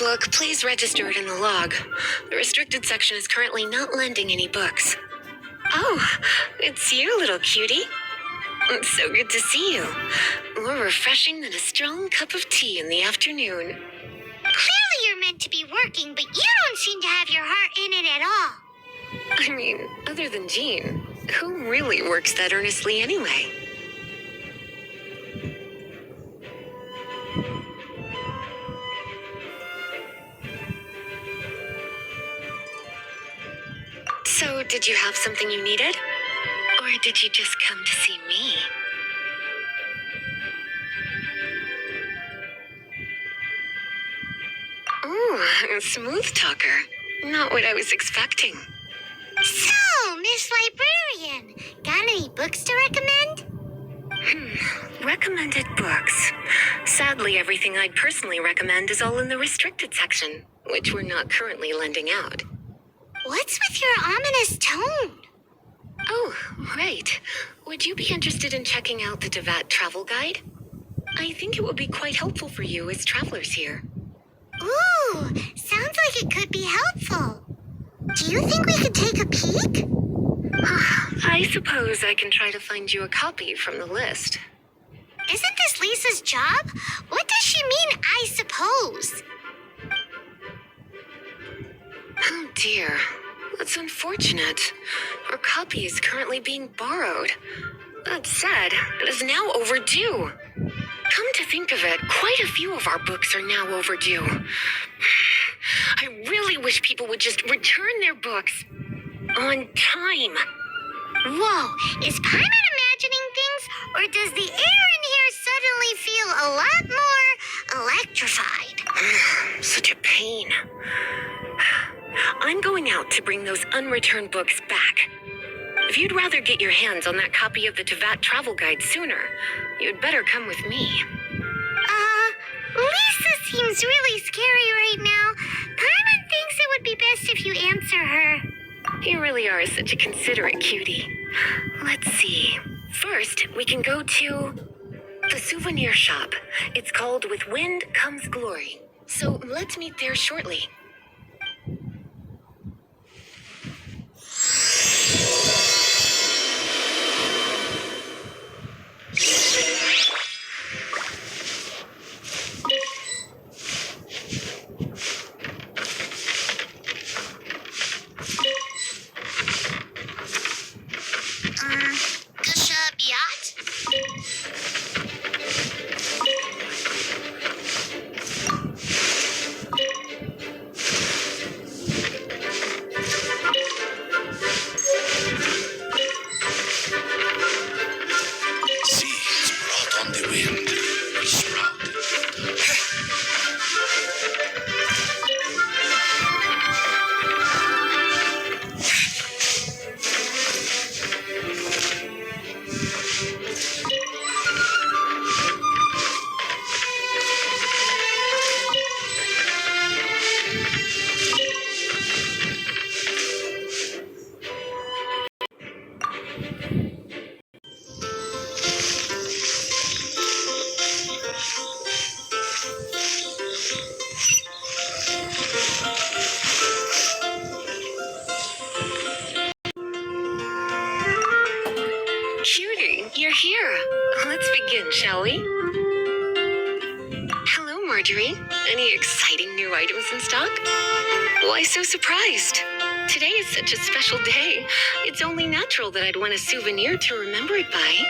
book, please register it in the log. The restricted section is currently not lending any books. Oh, it's you, little cutie. It's so good to see you. More refreshing than a strong cup of tea in the afternoon. Clearly you're meant to be working, but you don't seem to have your heart in it at all. I mean, other than Jean, who really works that earnestly anyway? So, did you have something you needed? Or did you just come to see me? Ooh, a smooth talker. Not what I was expecting. So, Miss Librarian, got any books to recommend? Recommended books. Sadly, everything I'd personally recommend is all in the restricted section, which we're not currently lending out. What's with your ominous tone? Oh, right. Would you be interested in checking out the Devat travel guide? I think it would be quite helpful for you as travelers here. Ooh, sounds like it could be helpful. Do you think we could take a peek? I suppose I can try to find you a copy from the list. Isn't this Lisa's job? What does she mean, I suppose? Oh dear, that's unfortunate. Our copy is currently being borrowed. That said, it is now overdue. Come to think of it, quite a few of our books are now overdue. I really wish people would just return their books on time. Whoa, is Paimon imagining things, or does the air in here suddenly feel a lot more electrified? Such a pain. I'm going out to bring those unreturned books back. If you'd rather get your hands on that copy of the Tevat travel guide sooner, you'd better come with me. Lisa seems really scary right now. Paimon thinks it would be best if you answer her. You really are such a considerate cutie. Let's see. First, we can go to the souvenir shop. It's called With Wind Comes Glory. So let's meet there shortly. Cutie, you're here. Let's begin, shall we? Hello, Marjorie. Any exciting new items in stock? Why so surprised? Today is such a special day. It's only natural that I'd want a souvenir to remember it by.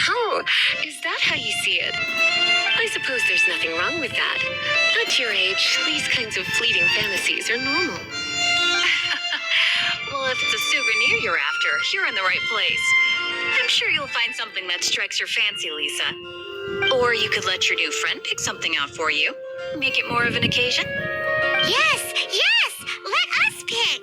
Oh, is that how you see it? I suppose there's nothing wrong with that. At your age, these kinds of fleeting fantasies are normal. Well, if it's a souvenir you're after, you're in the right place. I'm sure you'll find something that strikes your fancy, Lisa. Or you could let your new friend pick something out for you. Make it more of an occasion. Yes, let us pick.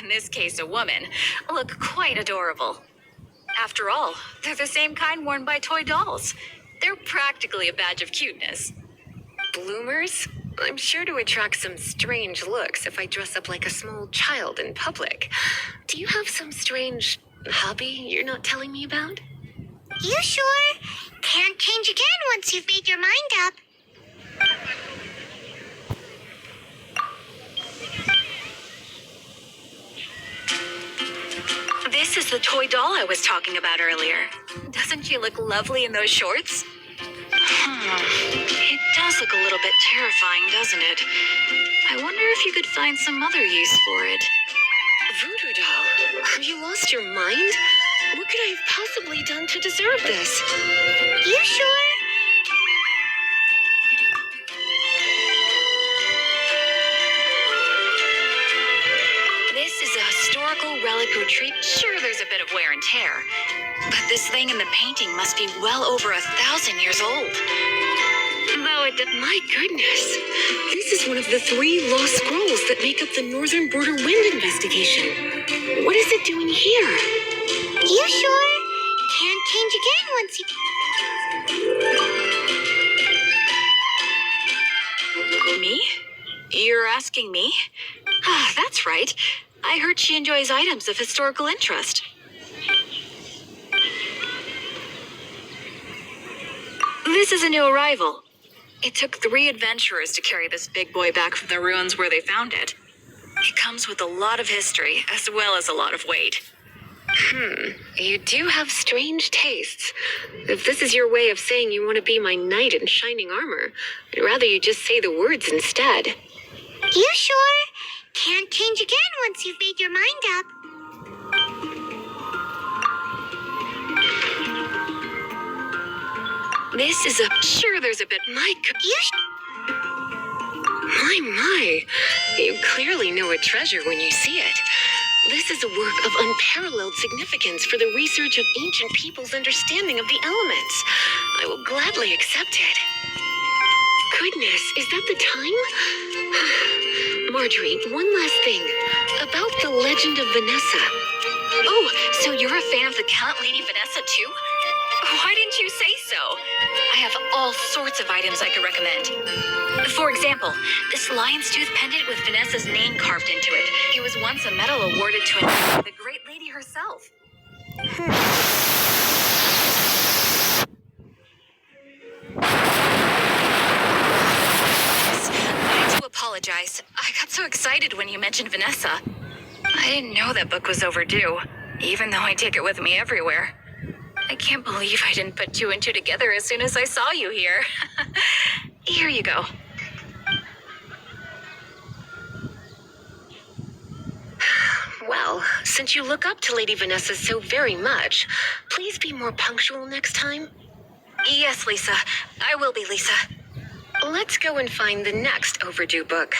In this case, a woman, look quite adorable. After all, they're the same kind worn by toy dolls. They're practically a badge of cuteness. Bloomers? I'm sure to attract some strange looks if I dress up like a small child in public. Do you have some strange hobby you're not telling me about? You sure? Can't change again once you've made your mind up. This is the toy doll I was talking about earlier. Doesn't she look lovely in those shorts? It does look a little bit terrifying, doesn't it? I wonder if you could find some other use for it. Voodoo doll, have you lost your mind? What could I have possibly done to deserve this? You sure? This is a historical relic retreat. Sure, there's a bit of wear and tear, but this thing in the painting must be well over 1,000 years old. Though it My goodness, this is one of the 3 lost scrolls that make up the Northern Border Wind investigation. What is it doing here? You sure? Can't change again once you... Me? You're asking me? Ah, that's right. I heard she enjoys items of historical interest. This is a new arrival. It took 3 adventurers to carry this big boy back from the ruins where they found it. It comes with a lot of history, as well as a lot of weight. You do have strange tastes. If this is your way of saying you want to be my knight in shining armor, I'd rather you just say the words instead. You sure? Can't change again once you've made your mind up. This is a... Sure, there's a bit... My. You clearly know a treasure when you see it. This is a work of unparalleled significance for the research of ancient people's understanding of the elements. I will gladly accept it. Goodness, is that the time? Marjorie, one last thing. About the legend of Vanessa. Oh, so you're a fan of the Count Lady Vanessa too? Why didn't you say so? I have all sorts of items I could recommend. For example, this lion's tooth pendant with Vanessa's name carved into it. It was once a medal awarded to the great lady herself. I do apologize. I got so excited when you mentioned Vanessa. I didn't know that book was overdue, even though I take it with me everywhere. I can't believe I didn't put 2 and 2 together as soon as I saw you here. Here you go. Well, since you look up to Lady Vanessa so very much, please be more punctual next time. Yes, Lisa. I will be, Lisa. Let's go and find the next overdue book.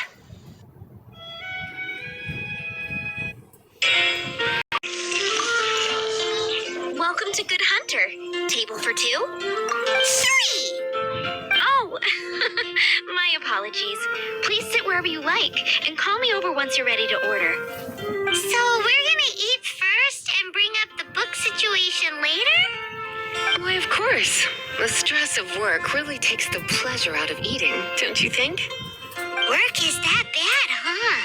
Welcome to Good Hunter. Table for 2? 3! Oh, my apologies. Please sit wherever you like and call me over once you're ready to order. So we're gonna eat first and bring up the book situation later? Why, of course. The stress of work really takes the pleasure out of eating, don't you think? Work is that bad, huh?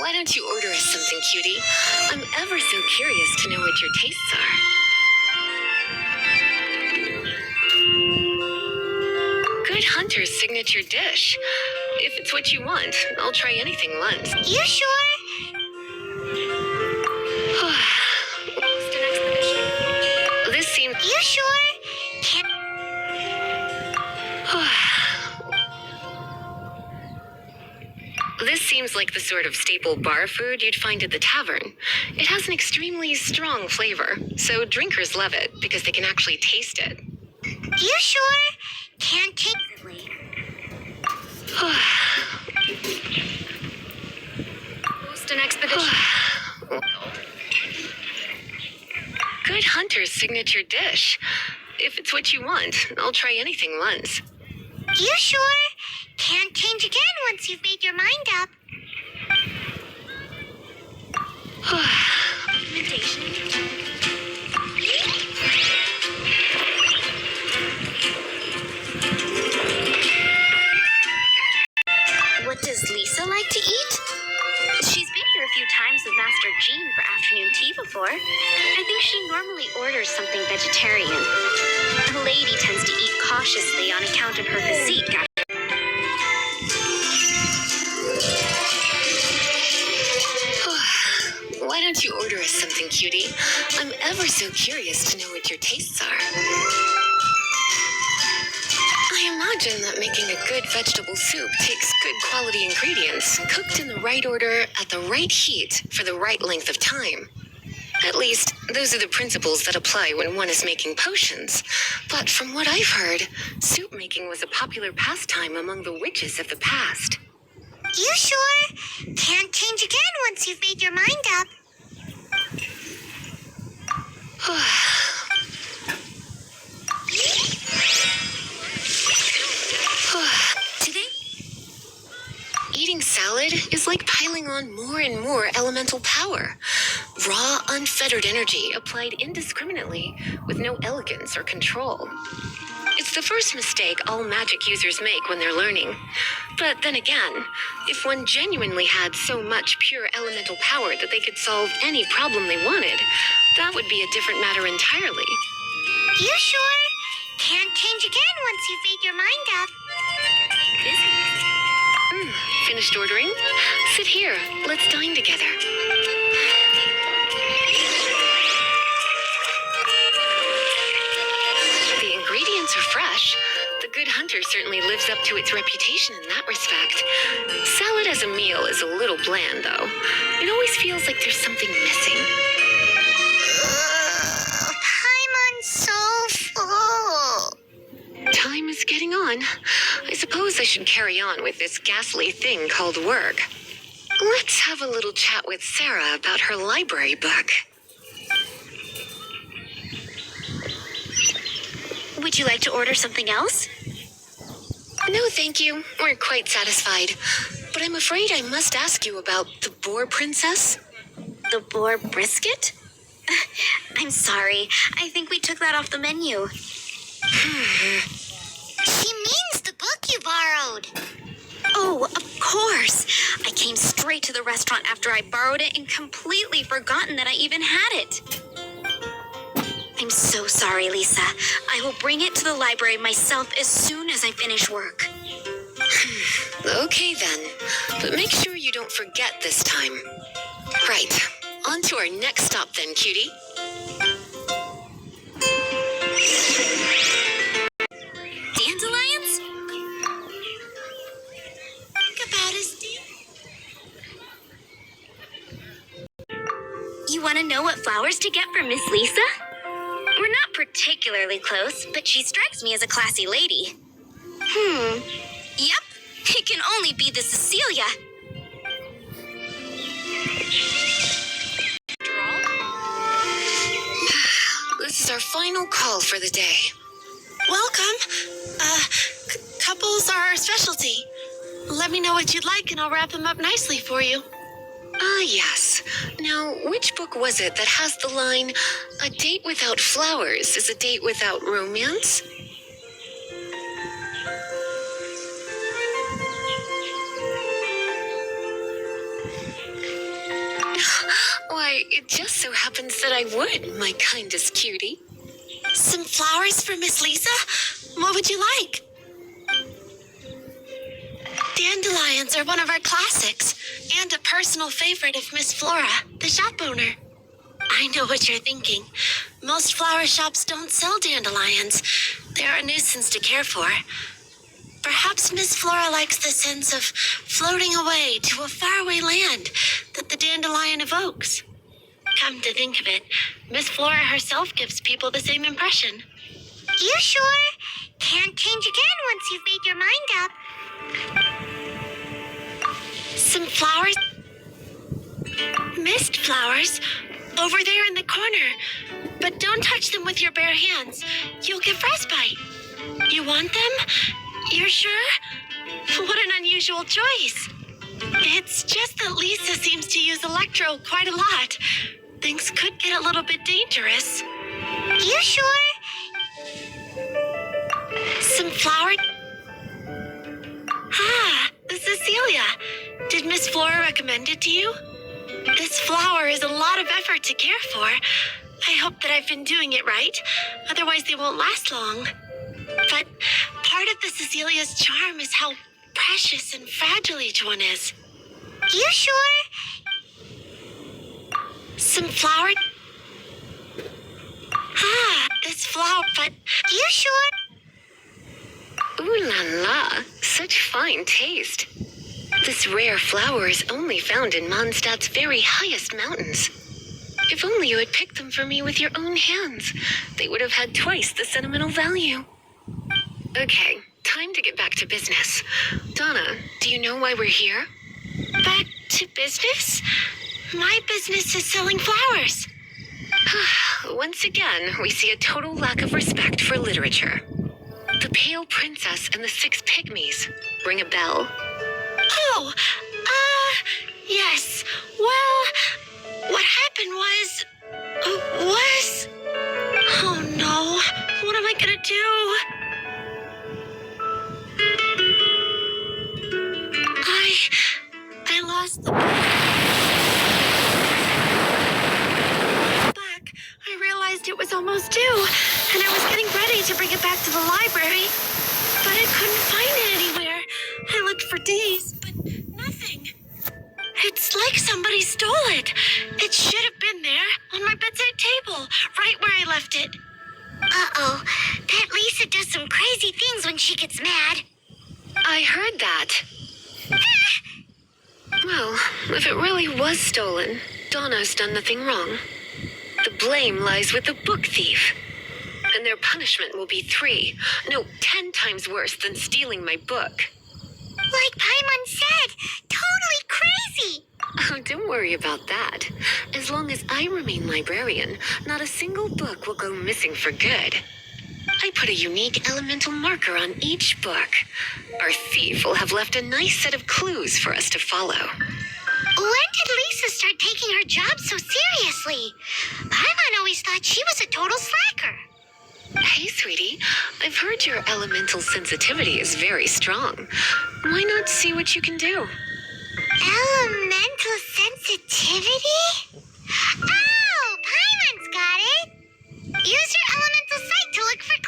Why don't you order us something, cutie? I'm ever so curious to know what your tastes are. Good Hunter's signature dish. If it's what you want, I'll try anything once. You sure? This seems... You sure? Can't... This seems like the sort of staple bar food you'd find at the tavern. It has an extremely strong flavor, so drinkers love it because they can actually taste it. You sure? Can't taste it later. Host an expedition. Good Hunter's signature dish. If it's what you want, I'll try anything once. You sure? Can't change again once you've made your mind up. documentation. What does Lisa like to eat? She's been here a few times with Master Jean for afternoon tea before. I think she normally orders something vegetarian. The lady tends to eat cautiously on account of her physique. Why don't you order us something, cutie? I'm ever so curious to know what your tastes are. I imagine that making a good vegetable soup takes good quality ingredients, cooked in the right order, at the right heat, for the right length of time. At least, those are the principles that apply when one is making potions. But from what I've heard, soup making was a popular pastime among the witches of the past. You sure? Can't change again once you've made your mind up. Today, eating salad is like piling on more and more elemental power. Raw, unfettered energy applied indiscriminately with no elegance or control. It's the first mistake all magic users make when they're learning. But then again, if one genuinely had so much pure elemental power that they could solve any problem they wanted, that would be a different matter entirely. You sure? Can't change again once you've made your mind up. Busy. Finished ordering? Sit here. Let's dine together. The ingredients are fresh. The Good Hunter certainly lives up to its reputation in that respect. Salad as a meal is a little bland, though. It always feels like there's something missing. I'm so full. Time is getting on. I suppose I should carry on with this ghastly thing called work. Let's have a little chat with Sarah about her library book. Would you like to order something else? No, thank you. We're quite satisfied. But I'm afraid I must ask you about the Boar Princess. The boar brisket? I'm sorry. I think we took that off the menu. She means the book you borrowed. Oh, of course. I came straight to the restaurant after I borrowed it and completely forgotten that I even had it. I'm so sorry, Lisa. I will bring it to the library myself as soon as I finish work. Okay then. But make sure you don't forget this time. Right. On to our next stop then, cutie. Dandelions? Think about us, You want to know what flowers to get for Miss Lisa? We're not particularly close, but she strikes me as a classy lady. Yep, it can only be the Cecilia. After all, This is our final call for the day. Welcome. Couples are our specialty. Let me know what you'd like and I'll wrap them up nicely for you. Yes. Now, which book was it that has the line, "A date without flowers is a date without romance"? Why, it just so happens that I would, my kindest cutie. Some flowers for Miss Lisa? What would you like? Dandelions are one of our classics and a personal favorite of Miss Flora, the shop owner. I know what you're thinking. Most flower shops don't sell dandelions. They're a nuisance to care for. Perhaps Miss Flora likes the sense of floating away to a faraway land that the dandelion evokes. Come to think of it, Miss Flora herself gives people the same impression. you sure? Can't change again once you've made your mind up. Some flowers? Mist flowers? Over there in the corner. But don't touch them with your bare hands. You'll get frostbite. You want them? You're sure? What an unusual choice. It's just that Lisa seems to use electro quite a lot. things could get a little bit dangerous. You sure? Some flower... Ah, Cecilia. Did Miss Flora recommend it to you? This flower is a lot of effort to care for. I hope that I've been doing it right. Otherwise, they won't last long. But part of the Cecilia's charm is how precious and fragile each one is. You sure? Some flower... Ah, this flower, but... You sure? Ooh la la, such fine taste. This rare flower is only found in Mondstadt's very highest mountains. If only you had picked them for me with your own hands, they would have had twice the sentimental value. Okay, time to get back to business. Donna, do you know why we're here? Back to business? My business is selling flowers. Once again, we see a total lack of respect for literature. The Pale Princess and the Six Pygmies. Ring a bell? Oh, yes. Well, what happened was... Oh no, what am I gonna do? I lost the back. I realized it was almost due, and I was getting ready to bring it back to the library, but I couldn't find it anywhere. I looked for days, but nothing. It's like somebody stole it. It should have been there on my bedside table, right where I left it. Uh-oh. That Lisa does some crazy things when she gets mad. I heard that. Well, if it really was stolen, Donna's done nothing wrong. The blame lies with the book thief. And their punishment will be 10 times worse than stealing my book. Like Paimon said, totally crazy. Oh, don't worry about that. As long as I remain librarian, not a single book will go missing for good. I put a unique elemental marker on each book. Our thief will have left a nice set of clues for us to follow. When did Lisa start taking her job so seriously? Paimon always thought she was a total slacker. Hey, sweetie, I've heard your elemental sensitivity is very strong. Why not see what you can do? Elemental sensitivity? Oh, Paimon's got it. Use your elemental sight to look for